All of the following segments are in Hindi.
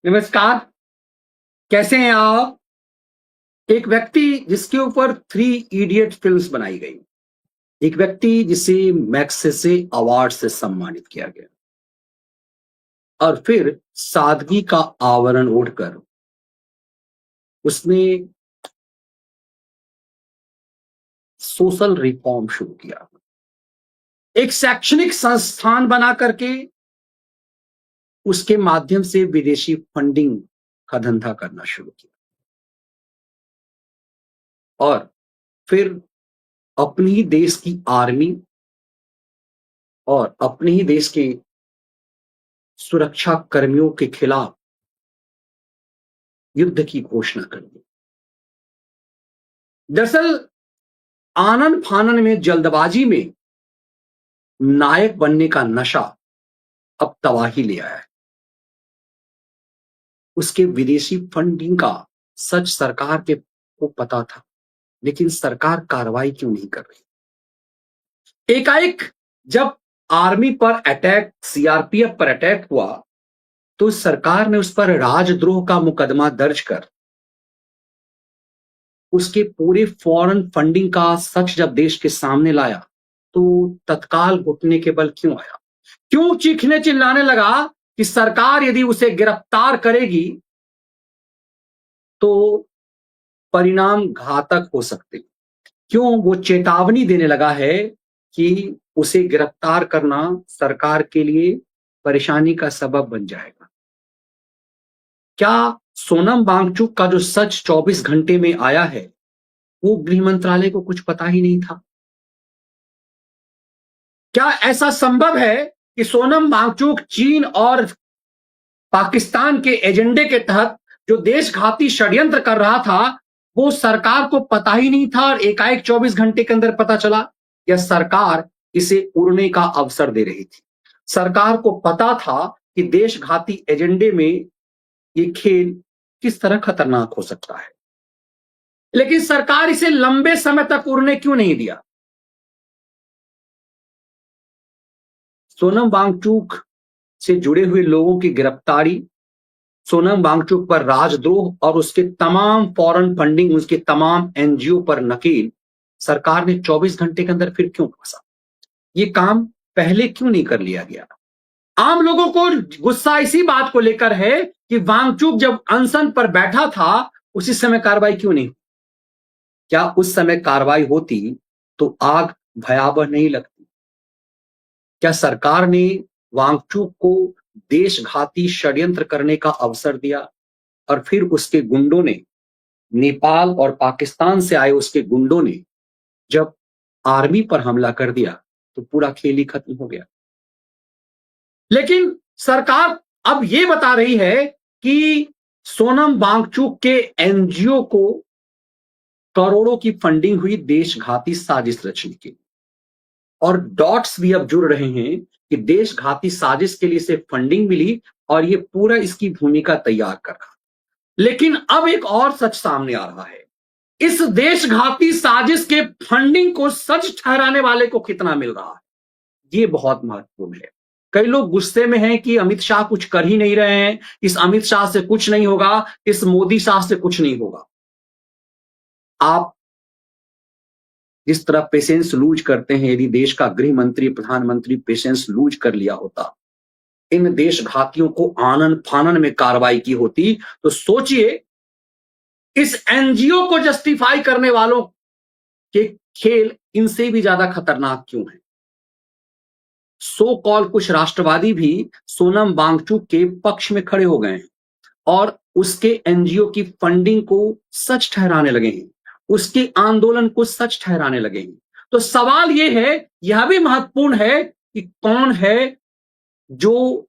नमस्कार। कैसे हैं आप? एक व्यक्ति जिसके ऊपर थ्री इडियट फिल्म्स बनाई गई, एक व्यक्ति जिसे मैग्सेसे अवार्ड से सम्मानित किया गया और फिर सादगी का आवरण ओढ़कर उसने सोशल रिफॉर्म शुरू किया। एक शैक्षणिक संस्थान बना करके उसके माध्यम से विदेशी फंडिंग का धंधा करना शुरू किया और फिर अपनी ही देश की आर्मी और अपने ही देश के सुरक्षा कर्मियों के खिलाफ युद्ध की घोषणा कर दी। दरअसल आनन फानन में, जल्दबाजी में नायक बनने का नशा अब तबाही ले आया है। उसके विदेशी फंडिंग का सच सरकार के को पता था, लेकिन सरकार कार्रवाई क्यों नहीं कर रही? एकाएक जब आर्मी पर अटैक, सीआरपीएफ पर अटैक हुआ, तो सरकार ने उस पर राजद्रोह का मुकदमा दर्ज कर उसके पूरे फॉरेन फंडिंग का सच जब देश के सामने लाया, तो तत्काल घुटने के बल क्यों आया? क्यों चीखने चिल्लाने लगा कि सरकार यदि उसे गिरफ्तार करेगी तो परिणाम घातक हो सकते? क्यों वो चेतावनी देने लगा है कि उसे गिरफ्तार करना सरकार के लिए परेशानी का सबब बन जाएगा? क्या सोनम वांगचुक का जो सच 24 घंटे में आया है, वो गृह मंत्रालय को कुछ पता ही नहीं था? क्या ऐसा संभव है कि सोनम वांगचुक चीन और पाकिस्तान के एजेंडे के तहत जो देशघाती षड्यंत्र कर रहा था, वो सरकार को पता ही नहीं था और एकाएक 24 घंटे के अंदर पता चला? या सरकार इसे उड़ने का अवसर दे रही थी? सरकार को पता था कि देशघाती एजेंडे में ये खेल किस तरह खतरनाक हो सकता है, लेकिन सरकार इसे लंबे समय तक उड़ने क्यों नहीं दिया? सोनम वांगचुक से जुड़े हुए लोगों की गिरफ्तारी, सोनम वांगचुक पर राजद्रोह और उसके तमाम फॉरेन फंडिंग, उसके तमाम एनजीओ पर नकेल सरकार ने 24 घंटे के अंदर फिर क्यों फंसा? ये काम पहले क्यों नहीं कर लिया गया? आम लोगों को गुस्सा इसी बात को लेकर है कि वांगचुक जब अनशन पर बैठा था, उसी समय कार्रवाई क्यों नहीं? क्या उस समय कार्रवाई होती तो आग भयावह नहीं लगती? क्या सरकार ने वांगचुक को देशघाती षड्यंत्र करने का अवसर दिया और फिर उसके गुंडों ने, नेपाल और पाकिस्तान से आए उसके गुंडों ने जब आर्मी पर हमला कर दिया, तो पूरा खेल ही खत्म हो गया? लेकिन सरकार अब यह बता रही है कि सोनम वांगचुक के एनजीओ को करोड़ों की फंडिंग हुई देशघाती साजिश रचने के लिए, और डॉट्स भी अब जुड़ रहे हैं कि देशघाती साजिश के लिए इसे फंडिंग मिली और ये पूरा इसकी भूमिका तैयार कर रहा। लेकिन अब एक और सच सामने आ रहा है। इस देशघाती साजिश के फंडिंग को सच ठहराने वाले को कितना मिल रहा है, ये बहुत महत्वपूर्ण है। कई लोग गुस्से में हैं कि अमित शाह कुछ कर ही नहीं रहे हैं, इस अमित शाह से कुछ नहीं होगा, इस मोदी शाह से कुछ नहीं होगा। आप जिस तरह पेशेंस लूज करते हैं, यदि देश का गृह मंत्री, प्रधानमंत्री पेशेंस लूज कर लिया होता, इन देशघातियों को आनन फानन में कार्रवाई की होती, तो सोचिए इस एनजीओ को जस्टिफाई करने वालों के खेल इनसे भी ज्यादा खतरनाक क्यों है? सो कॉल कुछ राष्ट्रवादी भी सोनम वांगचुक के पक्ष में खड़े हो गए हैं और उसके एनजीओ की फंडिंग को सच ठहराने लगे हैं, उसके आंदोलन को सच ठहराने लगे हैं। तो सवाल यह है, यह भी महत्वपूर्ण है कि कौन है जो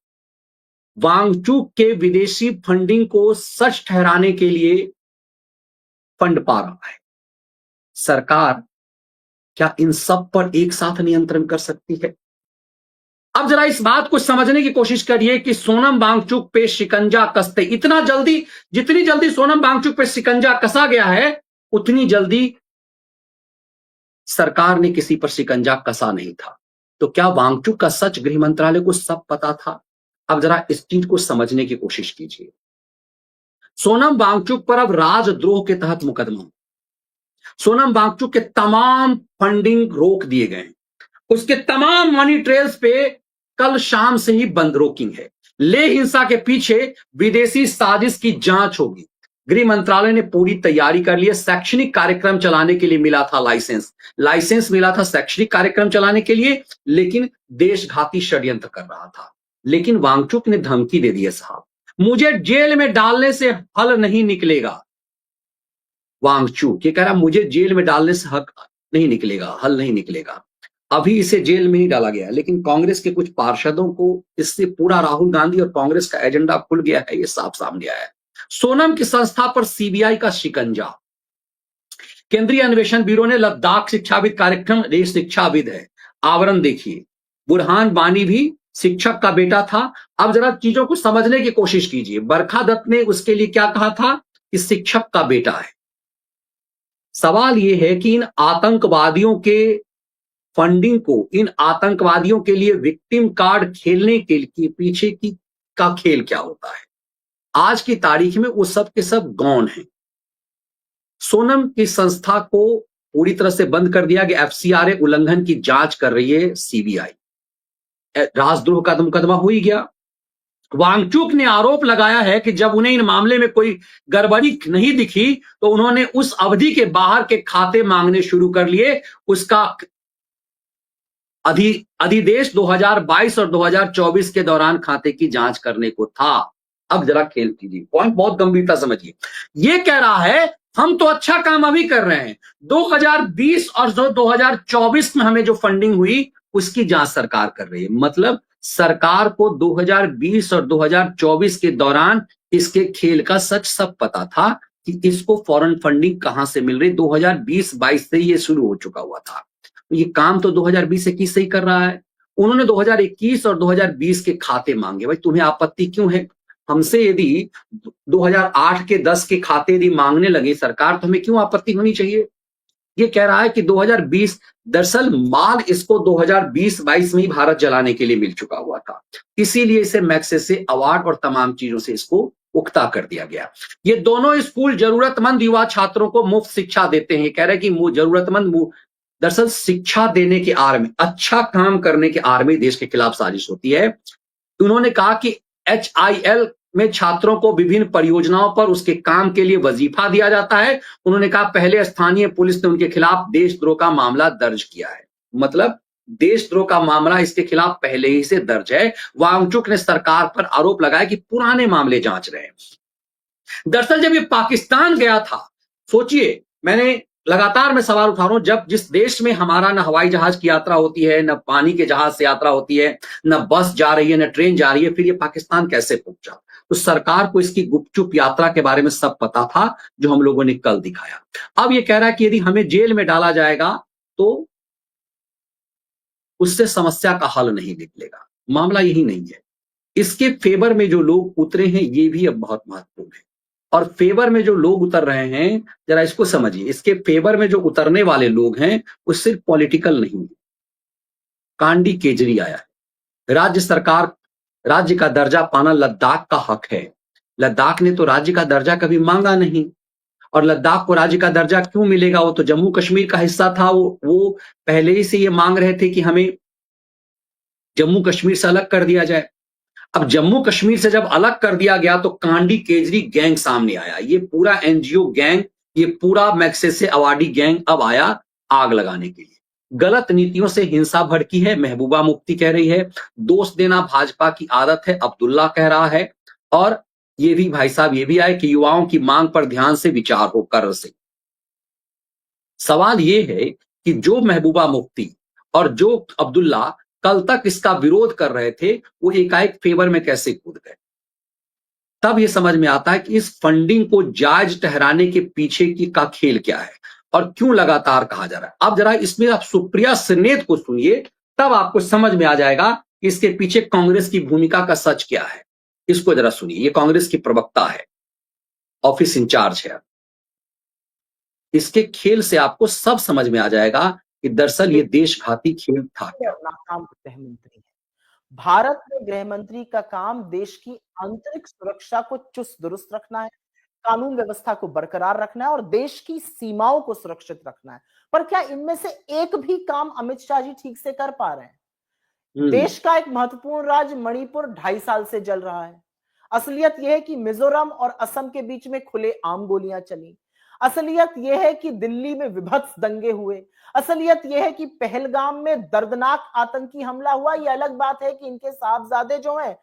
वांगचुक के विदेशी फंडिंग को सच ठहराने के लिए फंड पा रहा है? सरकार क्या इन सब पर एक साथ नियंत्रण कर सकती है? अब जरा इस बात को समझने की कोशिश करिए कि सोनम वांगचुक पे शिकंजा कसते इतना जल्दी, जितनी जल्दी सोनम वांगचुक पे शिकंजा कसा गया है, उतनी जल्दी सरकार ने किसी पर शिकंजा कसा नहीं था। तो क्या वांगचुक का सच गृह मंत्रालय को सब पता था? अब जरा इस चीज को समझने की कोशिश कीजिए। सोनम वांगचुक पर अब राजद्रोह के तहत मुकदमा। सोनम वांगचुक के तमाम फंडिंग रोक दिए गए हैं। उसके तमाम मनी ट्रेल्स पे कल शाम से ही बंद रोकिंग है। ले हिंसा के पीछे विदेशी साजिश की जांच होगी। गृह मंत्रालय ने पूरी तैयारी कर ली है। शैक्षणिक कार्यक्रम चलाने के लिए मिला था लाइसेंस मिला था शैक्षणिक कार्यक्रम चलाने के लिए, लेकिन देशघाती षड्यंत्र कर रहा था। लेकिन वांगचुक ने धमकी दे दी है, साहब मुझे जेल में डालने से हल नहीं निकलेगा। वांगचुक ये कह रहा मुझे जेल में डालने से हक नहीं निकलेगा, हल नहीं निकलेगा। अभी इसे जेल में ही डाला गया है, लेकिन कांग्रेस के कुछ पार्षदों को इससे पूरा राहुल गांधी और कांग्रेस का एजेंडा खुल गया है, ये साफ सामने आया है। सोनम की संस्था पर सीबीआई का शिकंजा। केंद्रीय अन्वेषण ब्यूरो ने लद्दाख शिक्षाविद कार्यक्रम, ये शिक्षाविद है, आवरण देखिए। बुरहान वानी भी शिक्षक का बेटा था। अब जरा चीजों को समझने की कोशिश कीजिए। बरखा दत्त ने उसके लिए क्या कहा था कि शिक्षक का बेटा है। सवाल यह है कि इन आतंकवादियों के फंडिंग को, इन आतंकवादियों के लिए विक्टिम कार्ड खेलने के लिए पीछे की का खेल क्या होता है। आज की तारीख में वो सब के सब गौन हैं। सोनम की संस्था को पूरी तरह से बंद कर दिया गया। एफसीआरए उल्लंघन की जांच कर रही है सीबीआई। राजद्रोह का मुकदमा हो ही गया। वांगचुक ने आरोप लगाया है कि जब उन्हें इन मामले में कोई गड़बड़ी नहीं दिखी तो उन्होंने उस अवधि के बाहर के खाते मांगने शुरू कर लिए। उसका अधिदेश 2022 और 2024 के दौरान खाते की जांच करने को था। अब जरा खेल कीजिए, पॉइंट बहुत गंभीरता समझिए। ये कह रहा है हम तो अच्छा काम अभी कर रहे हैं, 2020 और 2024 में हमें जो फंडिंग हुई उसकी जांच सरकार कर रही है। मतलब सरकार को 2020 और 2024 के दौरान इसके खेल का सच सब पता था कि इसको फॉरेन फंडिंग कहां से मिल रही। 2020-22 से ये शुरू हो चुका हुआ था। ये काम तो 2020-21 से ही कर रहा है। उन्होंने 2021 और 2020 के खाते मांगे। भाई तुम्हें आपत्ति क्यों है? हमसे यदि 2008 के 10 के खाते यदि मांगने लगे सरकार, तो हमें क्यों आपत्ति होनी चाहिए? ये कह रहा है कि 2020, दरअसल माल इसको 2020-22 में ही भारत जलाने के लिए मिल चुका हुआ था, इसीलिए इसे मैग्सेसे अवार्ड और तमाम चीजों से इसको उक्ता कर दिया गया। ये दोनों स्कूल जरूरतमंद युवा छात्रों को मुफ्त शिक्षा देते हैं। कह रहे हैं कि जरूरतमंद, दरअसल शिक्षा देने की आड़ में, अच्छा काम करने की आड़ में देश के खिलाफ साजिश होती है। उन्होंने कहा कि HIL में छात्रों को विभिन्न परियोजनाओं पर उसके काम के लिए वजीफा दिया जाता है। उन्होंने कहा पहले स्थानीय पुलिस ने उनके खिलाफ देशद्रोह का मामला दर्ज किया है। मतलब देशद्रोह का मामला इसके खिलाफ पहले ही से दर्ज है। वांगचुक ने सरकार पर आरोप लगाया कि पुराने मामले जांच रहे हैं। दरअसल जब ये पाकिस्तान गया था, सोचिए, मैंने लगातार मैं सवाल उठा रहा हूं, जब जिस देश में हमारा न हवाई जहाज की यात्रा होती है, न पानी के जहाज से यात्रा होती है, न बस जा रही है, न ट्रेन जा रही है, फिर ये पाकिस्तान कैसे पहुंचा? तो सरकार को इसकी गुपचुप यात्रा के बारे में सब पता था, जो हम लोगों ने कल दिखाया। अब ये कह रहा है कि यदि हमें जेल में डाला जाएगा तो उससे समस्या का हल नहीं निकलेगा। मामला यही नहीं है। इसके फेवर में जो लोग उतरे हैं ये भी अब बहुत महत्वपूर्ण है। और फेवर में जो लोग उतर रहे हैं, जरा इसको समझिए। इसके फेवर में जो उतरने वाले लोग हैं वो सिर्फ पॉलिटिकल नहीं है। कांडी केजरी आया है। राज्य सरकार, राज्य का दर्जा पाना लद्दाख का हक है। लद्दाख ने तो राज्य का दर्जा कभी मांगा नहीं। और लद्दाख को राज्य का दर्जा क्यों मिलेगा? वो तो जम्मू कश्मीर का हिस्सा था। वो पहले ही से ये मांग रहे थे कि हमें जम्मू कश्मीर से अलग कर दिया जाए। अब जम्मू कश्मीर से जब अलग कर दिया गया तो कांडी केजरी गैंग सामने आया। ये पूरा एनजीओ गैंग, ये पूरा मैग्सेसे अवार्डी गैंग अब आया आग लगाने के लिए। गलत नीतियों से हिंसा भड़की है, महबूबा मुफ्ती कह रही है। दोष देना भाजपा की आदत है, अब्दुल्ला कह रहा है। और ये भी भाई साहब ये भी आए कि युवाओं की मांग पर ध्यान से विचार हो कर से। सवाल ये है कि जो महबूबा मुफ्ती और जो अब्दुल्ला कल तक इसका विरोध कर रहे थे, वो एकाएक फेवर में कैसे कूद गए? तब ये समझ में आता है कि इस फंडिंग को जायज ठहराने के पीछे की का खेल क्या है और क्यों लगातार कहा जा रहा है। अब जरा इसमें आप सुप्रिया सिनेत को सुनिए, तब आपको समझ में आ जाएगा कि इसके पीछे कांग्रेस की भूमिका का सच क्या है। इसको जरा सुनिए। ये कांग्रेस की प्रवक्ता है, ऑफिस इंचार्ज है। इसके खेल से आपको सब समझ में आ जाएगा कि दरअसल ये देशघाती खेल था क्या। अपना काम गृह मंत्री है। भारत में गृह मंत्री का काम देश की आंतरिक सुरक्षा को चुस्त दुरुस्त रखना है, कानून व्यवस्था को बरकरार रखना है और देश की सीमाओं को सुरक्षित रखना है। पर क्या इनमें से एक भी काम अमित शाह जी ठीक से कर पा रहे हैं? देश का एक महत्वपूर्ण राज्य मणिपुर 2.5 साल से जल रहा है। असलियत यह है कि मिजोरम और असम के बीच में खुलेआम गोलियां चली। असलियत यह है कि दिल्ली में विभत्स दंगे हुए। असलियत यह है कि पहलगाम में दर्दनाक आतंकी हमला हुआ। यह अलग बात है कि इनके साहबजादे जो हैं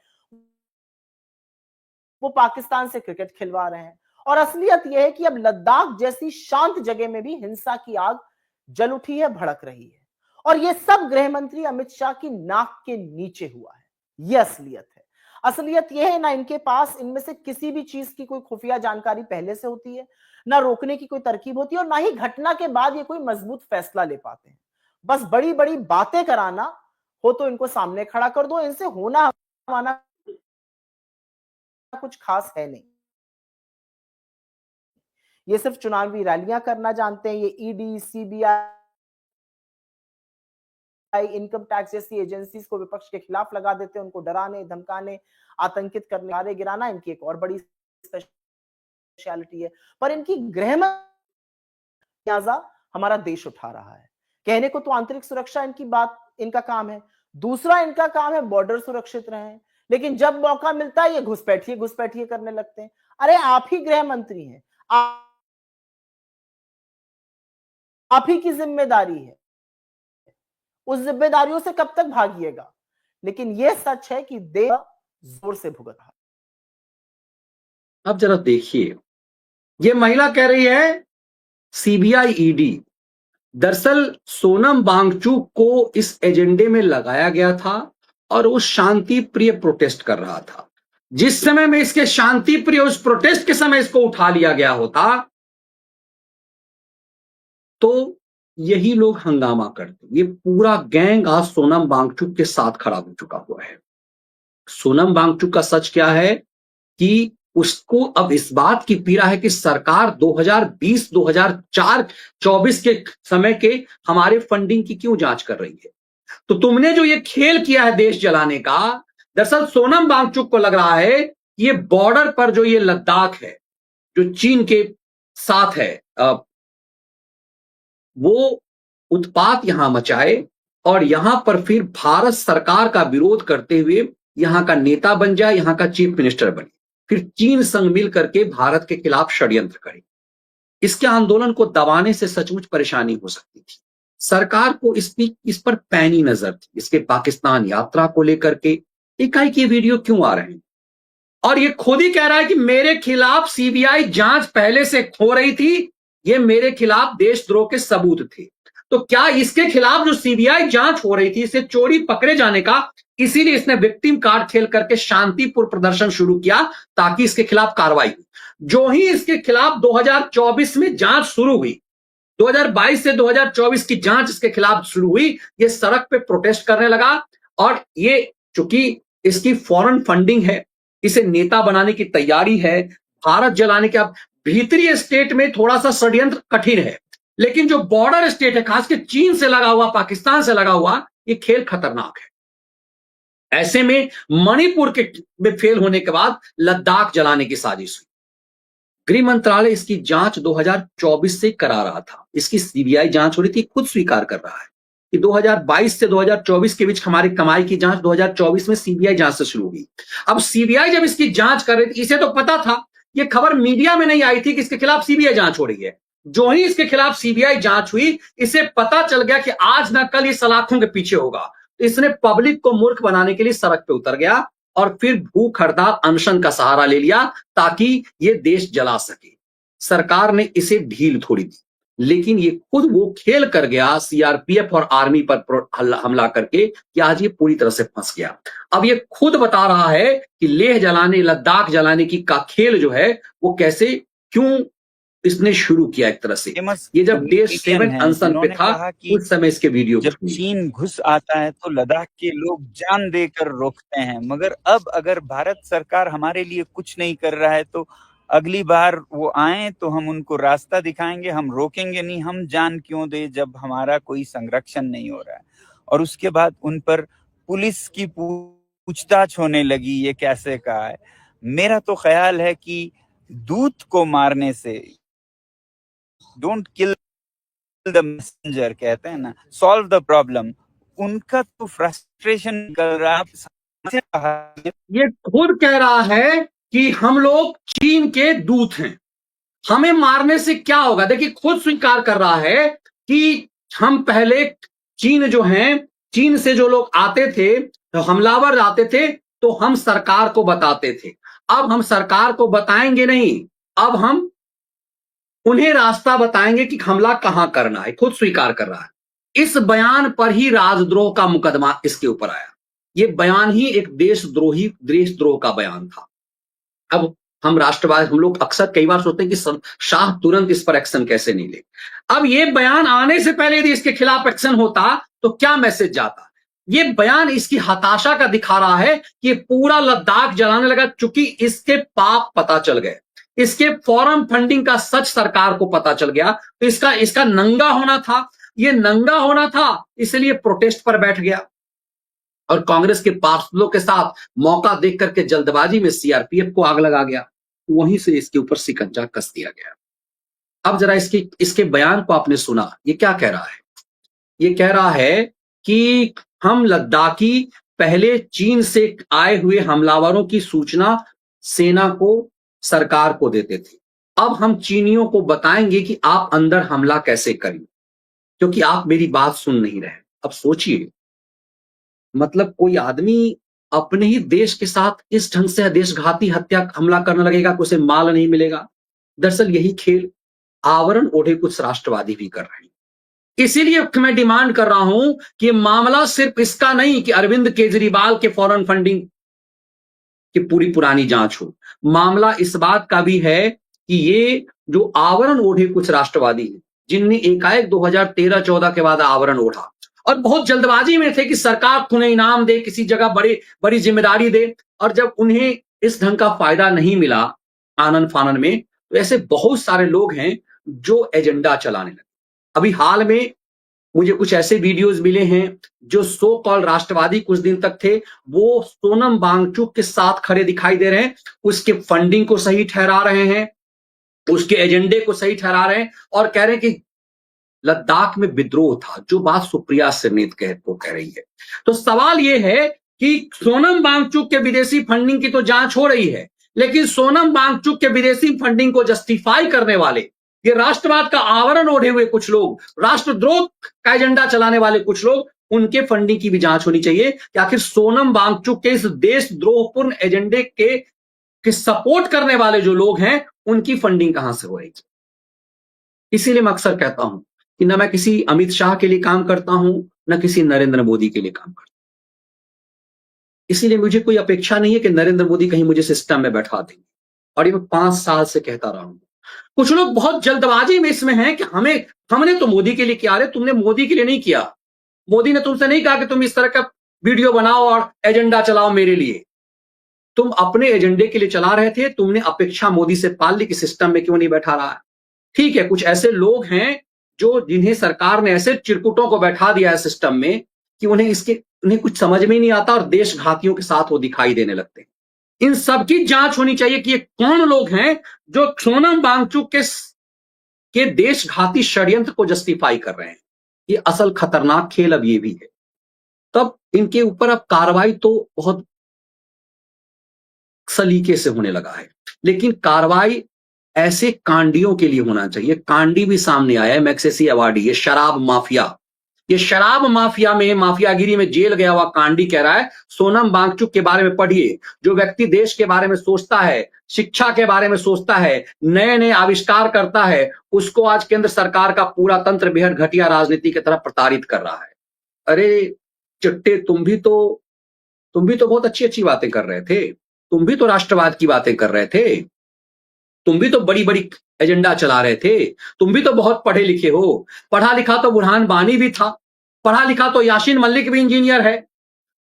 वो पाकिस्तान से क्रिकेट खिलवा रहे हैं। और असलियत यह है कि अब लद्दाख जैसी शांत जगह में भी हिंसा की आग जल उठी है, भड़क रही है। और यह सब गृह मंत्री अमित शाह की नाक के नीचे हुआ है। यह असलियत है। असलियत यह है ना इनके पास इनमें से किसी भी चीज की कोई खुफिया जानकारी पहले से होती है, ना रोकने की कोई तरकीब होती है, और ना ही घटना के बाद ये कोई मजबूत फैसला ले पाते हैं। बस बड़ी बड़ी बातें कराना हो तो इनको सामने खड़ा कर दो। इनसे होना माना कुछ खास है नहीं। ये सिर्फ चुनावी रैलियां करना जानते हैं। ये ईडी, सीबीआई, इनकम टैक्स जैसी एजेंसीज को विपक्ष के खिलाफ लगा देते हैं, उनको डराने, धमकाने, आतंकित करने, मारे गिराना इनकी एक और बड़ी स्पेशलिटी है। पर इनकी गृह हमारा देश उठा रहा है। कहने को तो आंतरिक सुरक्षा इनकी बात इनका काम है, दूसरा इनका काम है बॉर्डर सुरक्षित रहे। लेकिन जब मौका मिलता है ये घुसपैठिए करने लगते हैं। अरे आप ही गृह मंत्री हैं, आप ही की जिम्मेदारी है, उस जिम्मेदारियों से कब तक भागिएगा? लेकिन यह सच है कि देश जोर से भुगत रहा। अब जरा देखिए, ये महिला कह रही है सीबीआई ईडी। दरअसल सोनम वांगचुक को इस एजेंडे में लगाया गया था और वो शांति प्रिय प्रोटेस्ट कर रहा था। जिस समय में इसके शांति प्रिय उस प्रोटेस्ट के समय इसको उठा लिया गया होता तो यही लोग हंगामा करते। ये पूरा गैंग आज सोनम वांगचुक के साथ खड़ा हो चुका हुआ है। सोनम वांगचुक का सच क्या है कि उसको अब इस बात की पीड़ा है कि सरकार 2020, 2004, 24 के समय के हमारे फंडिंग की क्यों जांच कर रही है। तो तुमने जो ये खेल किया है देश जलाने का, दरअसल सोनम वांगचुक को लग रहा है कि ये बॉर्डर पर जो ये लद्दाख है जो चीन के साथ है, वो उत्पात यहां मचाए और यहां पर फिर भारत सरकार का विरोध करते हुए यहां का नेता बन जाए, यहां का चीफ मिनिस्टर बने, फिर चीन संग मिल करके भारत के खिलाफ षड्यंत्र करे। इसके आंदोलन को दबाने से सचमुच परेशानी हो सकती थी। सरकार को इस पर पैनी नजर थी। इसके पाकिस्तान यात्रा को लेकर के एकाएक ये वीडियो क्यों आ रहे हैं, और ये खुद ही कह रहा है कि मेरे खिलाफ सीबीआई जांच पहले से हो रही थी, ये मेरे खिलाफ देशद्रोह के सबूत थे। तो क्या इसके खिलाफ जो सीबीआई जांच हो रही थी, इसे चोरी पकड़े जाने का, इसीलिए इसने विक्टिम कार्ड खेल करके शांतिपूर्ण प्रदर्शन शुरू किया ताकि इसके खिलाफ कार्रवाई हुई। जो ही इसके खिलाफ 2024 में जांच शुरू हुई, 2022 से 2024 की जांच इसके खिलाफ शुरू हुई, ये सड़क पे प्रोटेस्ट करने लगा। और ये चूंकि इसकी फॉरेन फंडिंग है, इसे नेता बनाने की तैयारी है, भारत जलाने के। अब भीतरी स्टेट में थोड़ा सा षड्यंत्र कठिन है, लेकिन जो बॉर्डर स्टेट है, खासकर चीन से लगा हुआ, पाकिस्तान से लगा हुआ, ये खेल खतरनाक है। ऐसे में मणिपुर के में फेल होने के बाद लद्दाख जलाने की साजिश हुई। गृह मंत्रालय इसकी जांच 2024 से करा रहा था। इसकी सीबीआई जांच हो रही थी, खुद स्वीकार कर रहा है कि 2022 से 2024 के बीच हमारी कमाई की जांच 2024 में सीबीआई जांच से शुरू हुई। अब सीबीआई जब इसकी जांच कर रही थी, इसे तो पता था, ये खबर मीडिया में नहीं आई थी कि इसके खिलाफ सीबीआई जांच हो रही है। जो ही इसके खिलाफ सीबीआई जांच हुई, इसे पता चल गया कि आज ना कल ये सलाखों के पीछे होगा। तो इसने पब्लिक को मूर्ख बनाने के लिए सड़क पे उतर गया और फिर भूख हड़ताल, अनशन का सहारा ले लिया ताकि ये देश जला सके। सरकार ने इसे ढील थोड़ी दी, लेकिन ये खुद वो खेल कर गया सीआरपीएफ और आर्मी पर हमला करके कि आज ये पूरी तरह से फंस गया। अब ये खुद बता रहा है कि लेह जलाने, लद्दाख जलाने की का खेल जो है वो कैसे, क्यों इसने शुरू किया। एक तरह से ये जब देश 7 अनशन पे था, उस समय इसके वीडियो जब चीन घुस आता है तो लद्दाख के लोग जान देकर रोकते हैं, मगर अब अगर भारत सरकार हमारे लिए कुछ नहीं कर रहा है तो अगली बार वो आए तो हम उनको रास्ता दिखाएंगे, हम रोकेंगे नहीं। हम जान क्यों दे जब हमारा कोई संरक्षण नहीं हो रहा है। और उसके बाद उन पर पुलिस की पूछताछ होने लगी, ये कैसे कहा है। मेरा तो ख्याल है कि दूत को मारने से, डोंट किल द मैसेंजर कहते हैं ना, सॉल्व द प्रॉब्लम। उनका तो फ्रस्ट्रेशन निकल रहा है। ये खुद कह रहा है कि हम लोग चीन के दूत हैं, हमें मारने से क्या होगा। देखिए खुद स्वीकार कर रहा है कि हम पहले चीन जो हैं, चीन से जो लोग आते थे, हमलावर आते थे, तो हम सरकार को बताते थे। अब हम सरकार को बताएंगे नहीं, अब हम उन्हें रास्ता बताएंगे कि हमला कहां करना है। खुद स्वीकार कर रहा है। इस बयान पर ही राजद्रोह का मुकदमा इसके ऊपर आया। यह बयान ही एक देशद्रोह का बयान था। अब हम राष्ट्रवादी, हम लोग अक्सर कई बार सोचते हैं कि शाह तुरंत इस पर एक्शन कैसे नहीं ले। अब ये बयान आने से पहले यदि इसके खिलाफ एक्शन होता तो क्या मैसेज जाता। ये बयान इसकी हताशा का दिखा रहा है कि पूरा लद्दाख जलाने लगा, चूंकि इसके पाप पता चल गए, इसके फॉरेन फंडिंग का सच सरकार को पता चल गया, तो इसका नंगा होना था। ये नंगा होना था, इसलिए प्रोटेस्ट पर बैठ गया और कांग्रेस के पार्षदों के साथ मौका देख करके जल्दबाजी में सीआरपीएफ को आग लगा गया। वहीं से इसके ऊपर शिकंजा कस दिया गया। अब जरा इसके बयान को आपने सुना, ये क्या कह रहा है। ये कह रहा है कि हम लद्दाखी पहले चीन से आए हुए हमलावरों की सूचना सेना को, सरकार को देते थे। अब हम चीनियों को बताएंगे कि आप अंदर हमला कैसे करें, क्योंकि आप मेरी बात सुन नहीं रहे। अब सोचिए, मतलब कोई आदमी अपने ही देश के साथ इस ढंग से देशघाती हत्या हमला करने लगेगा कि उसे माल नहीं मिलेगा। दरअसल यही खेल आवरण ओढ़े कुछ राष्ट्रवादी भी कर रहे हैं। इसीलिए मैं डिमांड कर रहा हूं कि मामला सिर्फ इसका नहीं कि अरविंद केजरीवाल के फॉरेन फंडिंग की पूरी पुरानी जांच हो। मामला इस बात का भी है कि ये जो आवरण ओढ़े कुछ राष्ट्रवादी हैं, जिनने एकाएक 2013-14 के बाद आवरण ओढ़ा और बहुत जल्दबाजी में थे कि सरकार उन्हें इनाम दे, किसी जगह बड़ी जिम्मेदारी दे, और जब उन्हें इस ढंग का फायदा नहीं मिला आनन फानन में, तो ऐसे बहुत सारे लोग हैं जो एजेंडा चलाने लगे। अभी हाल में मुझे कुछ ऐसे वीडियोस मिले हैं जो सो कॉल राष्ट्रवादी कुछ दिन तक थे, वो सोनम वांगचुक के साथ खड़े दिखाई दे रहे हैं, उसके फंडिंग को सही ठहरा रहे हैं, उसके एजेंडे को सही ठहरा रहे हैं और कह रहे हैं कि लद्दाख में विद्रोह था, जो बात सुप्रिया सिरनेत कह रही है। तो सवाल यह है कि सोनम वांगचुक के विदेशी फंडिंग की तो जांच हो रही है, लेकिन सोनम वांगचुक के विदेशी फंडिंग को जस्टिफाई करने वाले, ये राष्ट्रवाद का आवरण ओढ़े हुए कुछ लोग, राष्ट्रद्रोह का एजेंडा चलाने वाले कुछ लोग, उनके फंडिंग की भी जांच होनी चाहिए कि आखिर सोनम वांगचुक के इस देशद्रोहपूर्ण एजेंडे के सपोर्ट करने वाले जो लोग हैं, उनकी फंडिंग कहां से हो रही है। इसीलिए मैं अक्सर कहता हूं कि न मैं किसी अमित शाह के लिए काम करता हूं, न किसी नरेंद्र मोदी के लिए काम करता हूं। इसीलिए मुझे कोई अपेक्षा नहीं है कि नरेंद्र मोदी कहीं मुझे सिस्टम में बैठा देंगे, और ये मैं 5 साल से कहता रहा हूं। कुछ लोग बहुत जल्दबाजी में इसमें हैं कि हमने तो मोदी के लिए किया। रे तुमने मोदी के लिए नहीं किया। मोदी ने तुमसे नहीं कहा कि तुम इस तरह का वीडियो बनाओ और एजेंडा चलाओ मेरे लिए। तुम अपने एजेंडे के लिए चला रहे थे। तुमने अपेक्षा मोदी से पाल ली कि सिस्टम में क्यों नहीं बैठा रहा है। ठीक है, कुछ ऐसे लोग हैं जिन्हें सरकार ने ऐसे चिरकुटों को बैठा दिया है सिस्टम में कि उन्हें कुछ समझ में ही नहीं आता और देशघातियों के साथ वो दिखाई देने लगते हैं। इन सबकी जांच होनी चाहिए कि ये कौन लोग हैं जो सोनम वांगचुक के देशघाती षड्यंत्र को जस्टिफाई कर रहे हैं। ये असल खतरनाक खेल अब ये भी है। तब इनके ऊपर अब कार्रवाई तो बहुत सलीके से होने लगा है, लेकिन कार्रवाई ऐसे कांडियों के लिए होना चाहिए। कांडी भी सामने आया है, मैग्सेसी अवार्डी, ये शराब माफिया में, माफियागिरी में जेल गया हुआ कांडी कह रहा है सोनम वांगचुक के बारे में पढ़िए। जो व्यक्ति देश के बारे में सोचता है, शिक्षा के बारे में सोचता है, नए नए आविष्कार करता है, उसको आज केंद्र सरकार का पूरा तंत्र बेहद घटिया राजनीति की तरफ प्रताड़ित कर रहा है। अरे चिट्टे, तुम भी तो बहुत अच्छी अच्छी बातें कर रहे थे। तुम भी तो राष्ट्रवाद की बातें कर रहे थे। तुम भी तो बड़ी बड़ी एजेंडा चला रहे थे। तुम भी तो बहुत पढ़े लिखे हो। पढ़ा लिखा तो बुरहान वानी भी था। पढ़ा लिखा तो यासीन मलिक भी इंजीनियर है।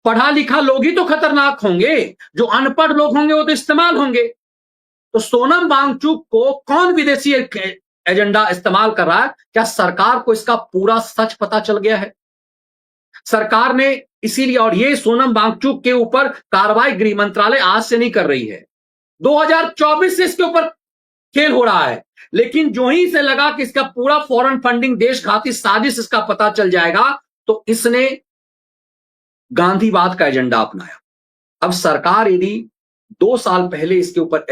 पढ़ा लिखा लोग ही तो खतरनाक होंगे। जो अनपढ़ लोग होंगे वो तो इस्तेमाल होंगे। तो सोनम वांगचुक को कौन विदेशी एजेंडा इस्तेमाल कर रहा है? क्या सरकार को इसका पूरा सच पता चल गया है? सरकार ने इसीलिए, और ये सोनम वांगचुक के ऊपर कार्रवाई गृह मंत्रालय आज से नहीं कर रही है, 2024 से इसके ऊपर खेल हो रहा है। लेकिन जो ही इसे लगा कि इसका पूरा फॉरेन फंडिंग देशघाती साजिश इसका पता चल जाएगा, तो इसने गांधीवाद का एजेंडा अपनाया। अब सरकार यदि 2 साल पहले इसके ऊपर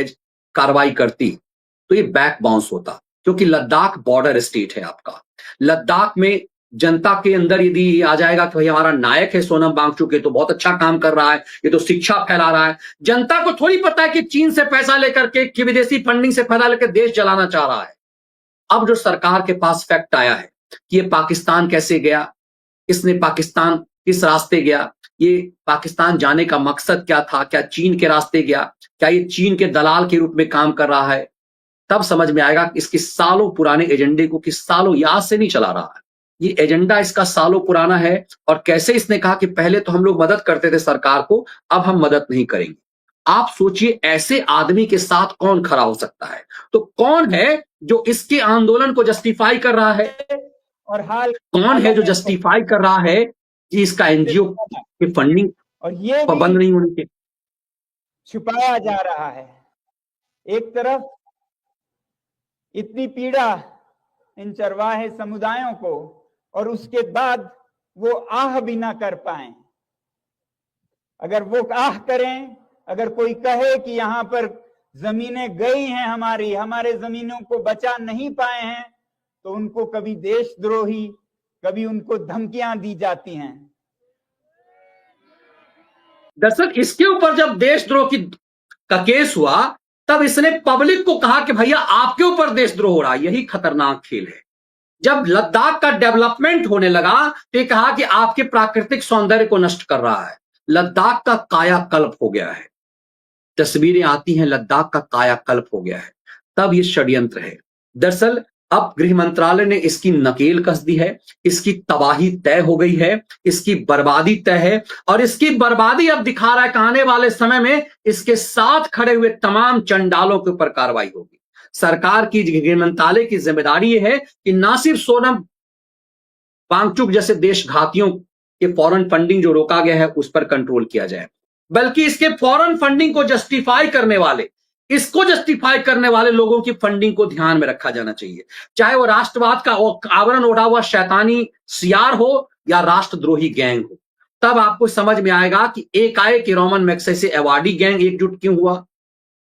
कार्रवाई करती तो ये बैक बाउंस होता, क्योंकि लद्दाख बॉर्डर स्टेट है आपका। लद्दाख में जनता के अंदर यदि ये आ जाएगा कि भाई हमारा नायक है सोनम वांगचुक, ये तो बहुत अच्छा काम कर रहा है, ये तो शिक्षा फैला रहा है। जनता को थोड़ी पता है कि चीन से पैसा लेकर के, कि विदेशी फंडिंग से फायदा लेकर देश जलाना चाह रहा है। अब जो सरकार के पास फैक्ट आया है कि ये पाकिस्तान कैसे गया, इसने पाकिस्तान किस रास्ते गया, ये पाकिस्तान जाने का मकसद क्या था, क्या चीन के रास्ते गया, क्या ये चीन के दलाल के रूप में काम कर रहा है, तब समझ में आएगा कि इसके सालों पुराने एजेंडे को किस सालों याद से नहीं चला रहा है। ये एजेंडा इसका सालों पुराना है। और कैसे इसने कहा कि पहले तो हम लोग मदद करते थे सरकार को, अब हम मदद नहीं करेंगे। आप सोचिए ऐसे आदमी के साथ कौन खड़ा हो सकता है? तो कौन है जो इसके आंदोलन को जस्टिफाई कर रहा है, और हाल कौन है जो जस्टिफाई कर रहा है कि इसका एनजीओ की फंडिंग और ये बंद नहीं होनी चाहिए? छुपाया जा रहा है। एक तरफ इतनी पीड़ा इन चरवाहे समुदायों को, और उसके बाद वो आह भी ना कर पाए। अगर वो आह करें, अगर कोई कहे कि यहां पर जमीनें गई हैं हमारे जमीनों को बचा नहीं पाए हैं, तो उनको कभी देशद्रोही, कभी उनको धमकियां दी जाती हैं। दरअसल इसके ऊपर जब देशद्रोह का केस हुआ, तब इसने पब्लिक को कहा कि भैया आपके ऊपर देशद्रोह हो रहा है। यही खतरनाक खेल है। जब लद्दाख का डेवलपमेंट होने लगा तो ये कहा कि आपके प्राकृतिक सौंदर्य को नष्ट कर रहा है। लद्दाख का कायाकल्प हो गया है। तस्वीरें आती हैं, लद्दाख का कायाकल्प हो गया है। तब ये षड्यंत्र है। दरअसल अब गृह मंत्रालय ने इसकी नकेल कस दी है, इसकी तबाही तय हो गई है, इसकी बर्बादी तय है। और इसकी बर्बादी अब दिखा रहा है कि आने वाले समय में इसके साथ खड़े हुए तमाम चंडालों के ऊपर कार्रवाई होगी। सरकार की, गृह मंत्रालय की जिम्मेदारी यह है कि ना सिर्फ सोनम वांगचुक जैसे देशघातियों के फॉरेन फंडिंग जो रोका गया है उस पर कंट्रोल किया जाए, बल्कि इसके फॉरेन फंडिंग को जस्टिफाई करने वाले, इसको जस्टिफाई करने वाले लोगों की फंडिंग को ध्यान में रखा जाना चाहिए। चाहे वो राष्ट्रवाद का आवरण ओढ़ा हुआ शैतानी सीआर हो या राष्ट्रद्रोही गैंग हो। तब आपको समझ में आएगा कि एकाएक रोमन मैग्सेसे अवॉर्डी गैंग एकजुट क्यों हुआ,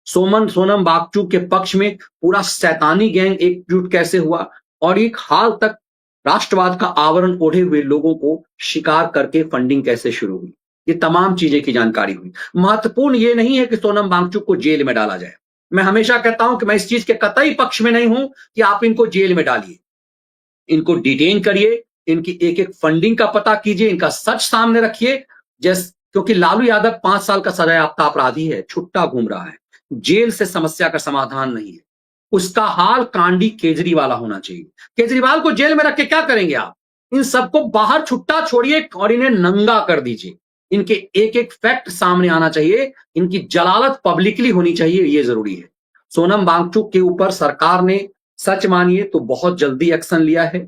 सोनम वांगचुक के पक्ष में पूरा शैतानी गैंग एकजुट कैसे हुआ, और एक हाल तक राष्ट्रवाद का आवरण ओढ़े हुए लोगों को शिकार करके फंडिंग कैसे शुरू हुई। ये तमाम चीजें की जानकारी हुई। महत्वपूर्ण ये नहीं है कि सोनम वांगचुक को जेल में डाला जाए। मैं हमेशा कहता हूं कि मैं इस चीज के कतई पक्ष में नहीं हूं कि आप इनको जेल में डालिए। इनको डिटेन करिए, इनकी एक एक फंडिंग का पता कीजिए, इनका सच सामने रखिए। क्योंकि लालू यादव 5 साल का सजायाफ्ता अपराधी है, छुट्टा घूम रहा है। जेल से समस्या का समाधान नहीं है। उसका हाल कांडी केजरीवाल होना चाहिए। केजरीवाल को जेल में रख के क्या करेंगे आप? इन सबको बाहर छुट्टा छोड़िए और इन्हें नंगा कर दीजिए। इनके एक एक फैक्ट सामने आना चाहिए, इनकी जलालत पब्लिकली होनी चाहिए, ये जरूरी है। सोनम वांगचुक के ऊपर सरकार ने, सच मानिए तो बहुत जल्दी एक्शन लिया है।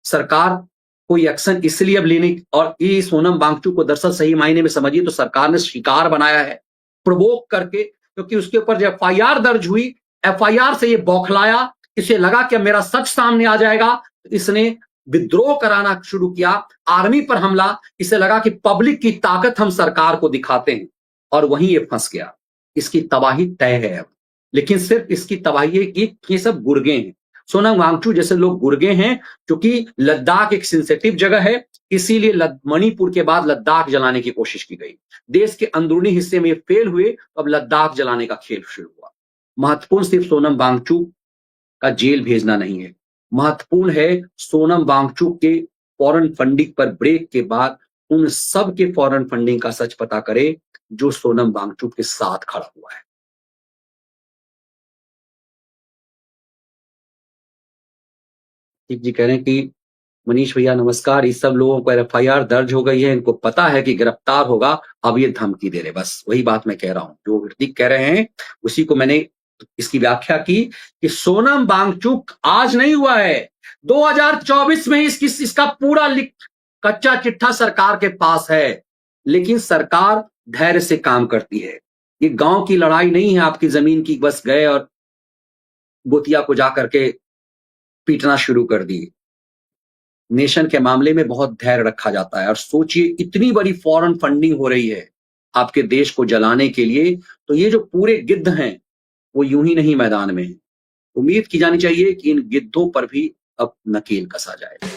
सरकार कोई एक्शन इसलिए अब लेने, और ये सोनम वांगचुक को दरअसल सही मायने में समझिए तो सरकार ने शिकार बनाया है, प्रोवोक करके। क्योंकि उसके ऊपर जब एफआईआर दर्ज हुई, एफआईआर से ये बौखलाया, इसे लगा कि मेरा सच सामने आ जाएगा, तो इसने विद्रोह कराना शुरू किया, आर्मी पर हमला। इसे लगा कि पब्लिक की ताकत हम सरकार को दिखाते हैं, और वहीं ये फंस गया। इसकी तबाही तय है अब। लेकिन सिर्फ इसकी तबाही, ये सब गुर्गे हैं। सोनम वांगचुक जैसे लोग गुर्गे हैं, क्योंकि लद्दाख एक सेंसिटिव जगह है, इसीलिए मणिपुर के बाद लद्दाख जलाने की कोशिश की गई। देश के अंदरूनी हिस्से में फेल हुए, अब लद्दाख जलाने का खेल शुरू हुआ। महत्वपूर्ण सिर्फ सोनम वांगचुक का जेल भेजना नहीं है, महत्वपूर्ण है सोनम वांगचुक के फॉरेन फंडिंग पर ब्रेक के बाद उन सब के फॉरेन फंडिंग का सच पता करे जो सोनम वांगचुक के साथ खड़ा हुआ है। जी कह रहे हैं कि मनीष भैया नमस्कार, इस सब लोगों पर एफआईआर दर्ज हो गई है, इनको पता है कि गिरफ्तार होगा, अब ये धमकी दे रहे। बस वही बात मैं कह रहा हूं, जो ऋतिक कह रहे हैं उसी को मैंने इसकी व्याख्या की कि सोनम वांगचुक आज नहीं हुआ है, 2024 में इसका पूरा कच्चा चिट्ठा सरकार के पास है। लेकिन सरकार धैर्य से काम करती है। ये गांव की लड़ाई नहीं है आपकी जमीन की, बस गए और गोतिया को जाकर के पीटना शुरू कर दिए। नेशन के मामले में बहुत धैर्य रखा जाता है और सोचिए इतनी बड़ी फॉरेन फंडिंग हो रही है आपके देश को जलाने के लिए, तो ये जो पूरे गिद्ध हैं वो यूं ही नहीं मैदान में हैं। उम्मीद की जानी चाहिए कि इन गिद्धों पर भी अब नकेल कसा जाए।